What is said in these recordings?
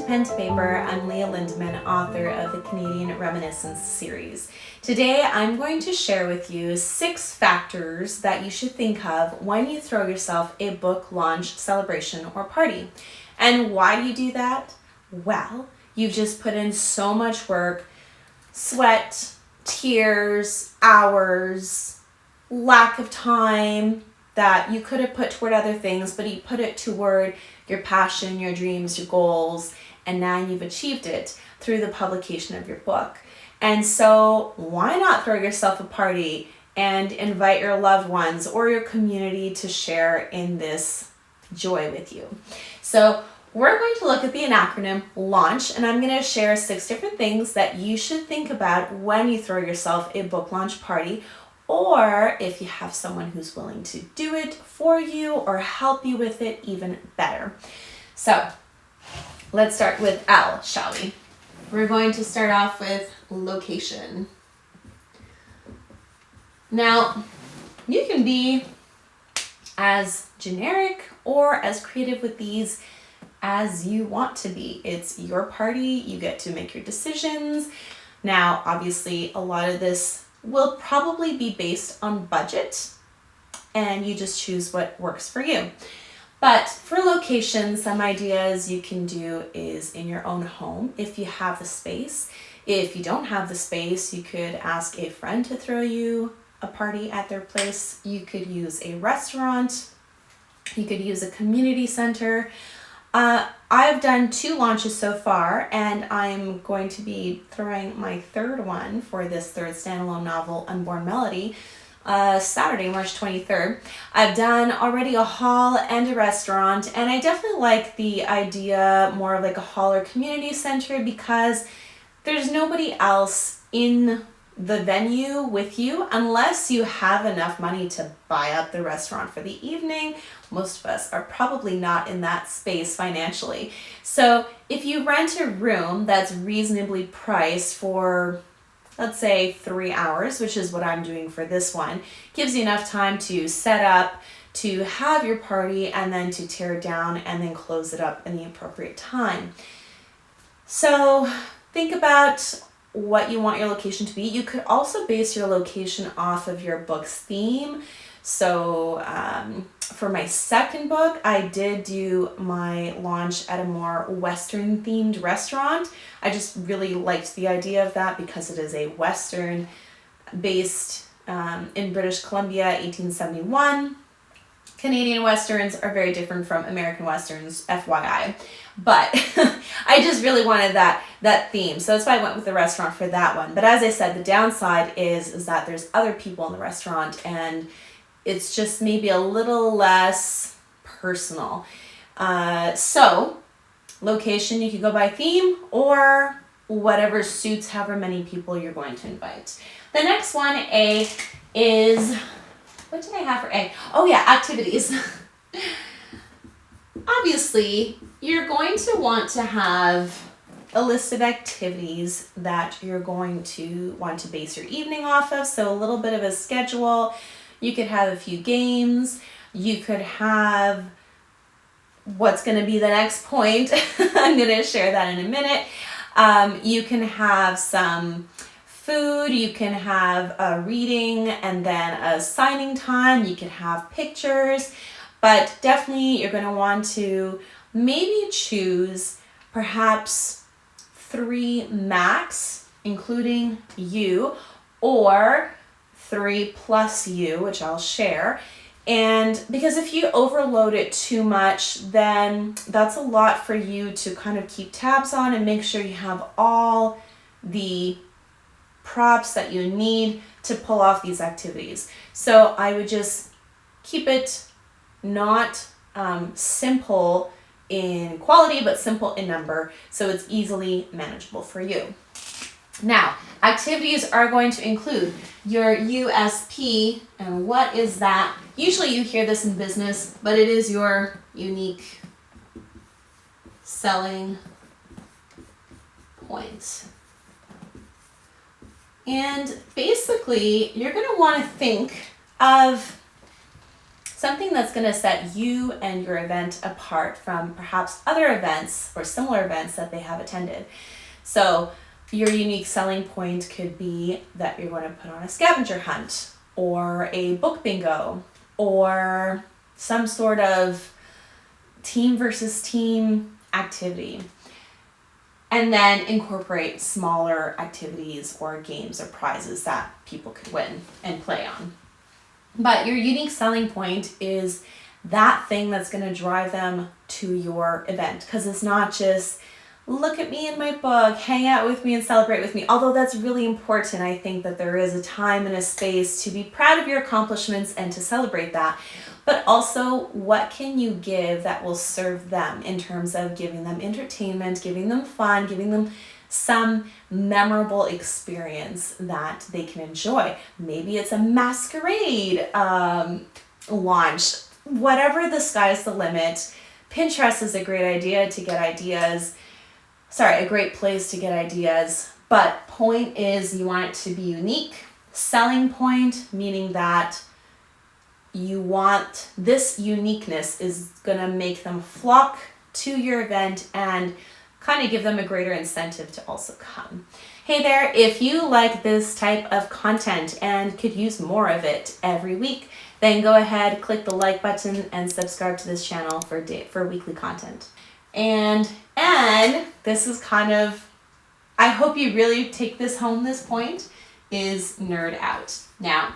Pen to Paper. I'm Leah Lindeman, author of the Canadian Reminiscence series. Today I'm going to share with you 6 factors that you should think of when you throw yourself a book launch celebration or party. And why do you do that? Well, you've just put in so much work, sweat, tears, hours, lack of time that you could have put toward other things, but you put it toward your passion, your dreams, your goals, and now you've achieved it through the publication of your book. And so why not throw yourself a party and invite your loved ones or your community to share in this joy with you? So we're going to look at the acronym LAUNCH, and I'm going to share 6 different things that you should think about when you throw yourself a book launch party, or if you have someone who's willing to do it for you or help you with it, even better. So let's start with L, shall we? We're going to start off with location. Now, you can be as generic or as creative with these as you want to be. It's your party, you get to make your decisions. Now, obviously, a lot of this will probably be based on budget, and you just choose what works for you. But for location, some ideas you can do is in your own home if you have the space. If you don't have the space, you could ask a friend to throw you a party at their place. You could use a restaurant. You could use a community center. I've done 2 launches so far, and I'm going to be throwing my 3rd one for this 3rd standalone novel, Unborn Melody, Saturday, March 23rd. I've done already a hall and a restaurant, and I definitely like the idea more of like a hall or community center because there's nobody else in the venue with you unless you have enough money to buy out the restaurant for the evening. Most of us are probably not in that space financially. So if you rent a room that's reasonably priced for, let's say, 3 hours, which is what I'm doing for this one, gives you enough time to set up, to have your party, and then to tear it down and then close it up in the appropriate time. So think about what you want your location to be. You could also base your location off of your book's theme. So for my 2nd book, I did do my launch at a more Western themed restaurant. I just really liked the idea of that because it is a Western based in British Columbia, 1871. Canadian Westerns are very different from American Westerns, FYI. But I just really wanted that theme. So that's why I went with the restaurant for that one. But as I said, the downside is that there's other people in the restaurant and it's just maybe a little less personal. So location, you could go by theme or whatever suits however many people you're going to invite. The next one, A, is... what did I have for A? Oh yeah, activities. Obviously, you're going to want to have a list of activities that you're going to want to base your evening off of. So a little bit of a schedule. You could have a few games. You could have what's going to be the next point. I'm going to share that in a minute. You can have some food, you can have a reading and then a signing time, you can have pictures, but definitely you're going to want to maybe choose perhaps 3 max, including you, or 3 plus you, which I'll share. And because if you overload it too much, then that's a lot for you to kind of keep tabs on and make sure you have all the props that you need to pull off these activities. So I would just keep it not simple in quality, but simple in number, so it's easily manageable for you. Now, activities are going to include your USP, and what is that? Usually you hear this in business, but it is your unique selling point. And basically, you're going to want to think of something that's going to set you and your event apart from perhaps other events or similar events that they have attended. So your unique selling point could be that you're going to put on a scavenger hunt or a book bingo or some sort of team versus team activity. And then incorporate smaller activities or games or prizes that people could win and play on. But your unique selling point is that thing that's going to drive them to your event, because it's not just look at me in my book, hang out with me and celebrate with me. Although that's really important, I think that there is a time and a space to be proud of your accomplishments and to celebrate that. But also, what can you give that will serve them in terms of giving them entertainment, giving them fun, giving them some memorable experience that they can enjoy. Maybe it's a masquerade launch. Whatever, the sky's the limit. Pinterest is a great idea to get ideas. A great place to get ideas. But point is, you want it to be unique. Selling point, meaning that you want this uniqueness is going to make them flock to your event and kind of give them a greater incentive to also come. Hey there, if you like this type of content and could use more of it every week, then go ahead, click the like button and subscribe to this channel for weekly content. And this is kind of, I hope you really take this home, this point, is nerd out. Now,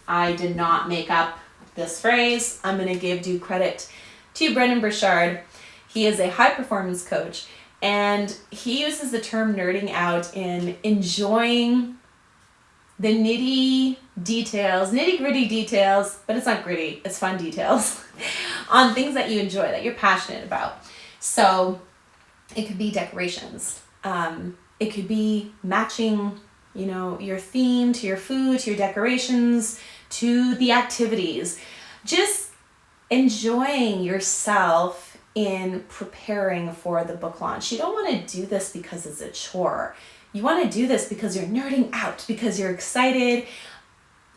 I did not make up this phrase. I'm going to give due credit to Brendan Burchard. He is a high performance coach, and he uses the term nerding out in enjoying the nitty gritty details, but it's not gritty, it's fun details on things that you enjoy, that you're passionate about. So it could be decorations. It could be matching, your theme to your food, to your decorations, to the activities. Just enjoying yourself in preparing for the book launch. You don't want to do this because it's a chore. You want to do this because you're nerding out, because you're excited.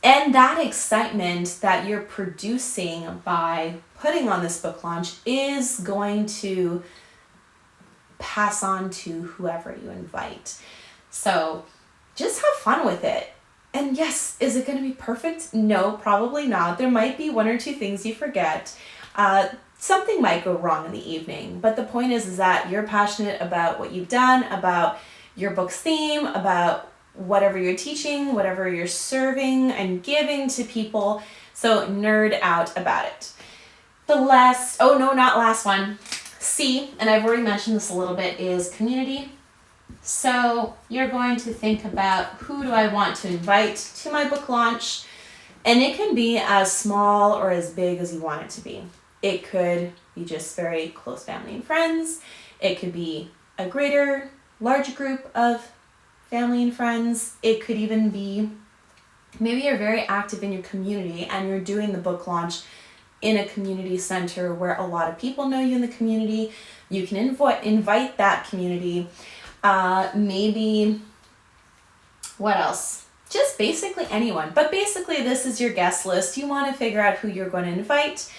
And that excitement that you're producing by putting on this book launch is going to pass on to whoever you invite. So just have fun with it. And yes, is it going to be perfect? No, probably not. There might be one or two things you forget. Something might go wrong in the evening. But the point is that you're passionate about what you've done, about your book's theme, about whatever you're teaching, whatever you're serving and giving to people. So nerd out about it. Not last one. C, and I've already mentioned this a little bit, is community. So you're going to think about, who do I want to invite to my book launch? And it can be as small or as big as you want it to be. It could be just very close family and friends. It could be a large group of family and friends. It could even be, maybe you're very active in your community and you're doing the book launch in a community center where a lot of people know you in the community. You can invite that community. Maybe, what else? Just basically anyone. But basically this is your guest list. You want to figure out who you're going to invite.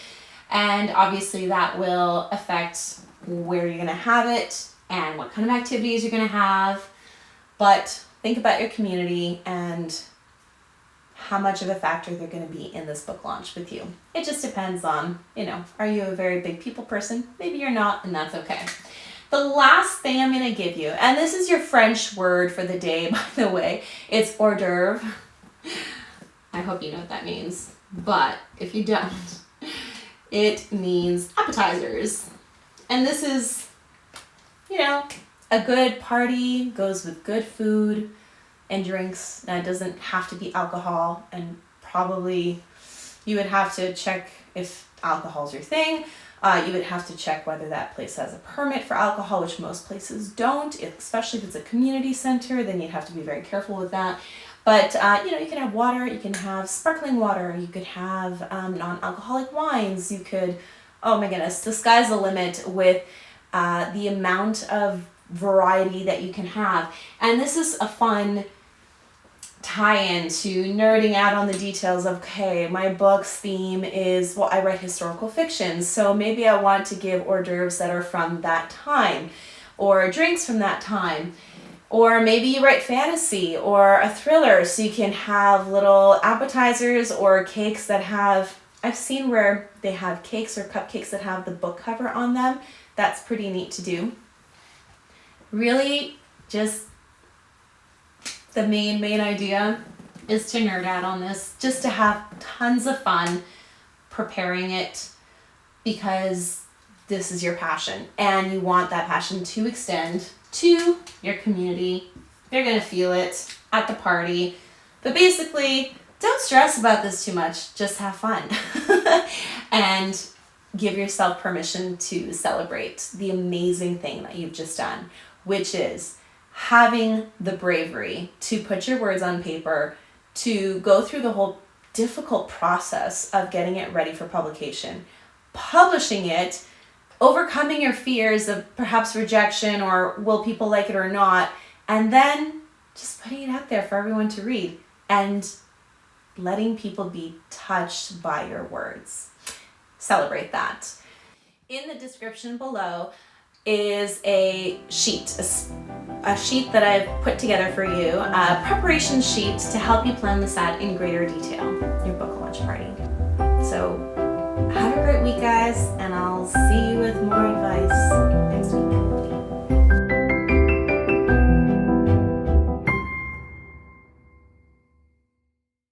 And obviously that will affect where you're going to have it and what kind of activities you're going to have. But think about your community and how much of a factor they're going to be in this book launch with you. It just depends on, are you a very big people person? Maybe you're not, and that's okay. The last thing I'm going to give you, and this is your French word for the day, by the way, it's hors d'oeuvre. I hope you know what that means, but if you don't, it means appetizers. And this is, a good party goes with good food and drinks. Now, it doesn't have to be alcohol, and probably you would have to check if alcohol's your thing. You would have to check whether that place has a permit for alcohol, which most places don't, especially if it's a community center, then you'd have to be very careful with that. But, you can have water, you can have sparkling water, you could have non-alcoholic wines, you could, oh my goodness, the sky's the limit with the amount of variety that you can have. And this is a fun tie into nerding out on the details of, okay, my book's theme is, well, I write historical fiction, so maybe I want to give hors d'oeuvres that are from that time, or drinks from that time. Or maybe you write fantasy or a thriller, so you can have little appetizers or cakes that have, I've seen where they have cakes or cupcakes that have the book cover on them. That's pretty neat to do. Really, just the main idea is to nerd out on this, just to have tons of fun preparing it, because this is your passion and you want that passion to extend to your community. They're gonna feel it at the party. But basically, don't stress about this too much, just have fun. And give yourself permission to celebrate the amazing thing that you've just done, which is having the bravery to put your words on paper, to go through the whole difficult process of getting it ready for publication, publishing it, overcoming your fears of perhaps rejection or will people like it or not, and then just putting it out there for everyone to read and letting people be touched by your words. Celebrate that. In the description below is a sheet, a sheet that I've put together for you, a preparation sheet to help you plan this out in greater detail, your book launch party. So have a great week, guys, and I'll see you with more advice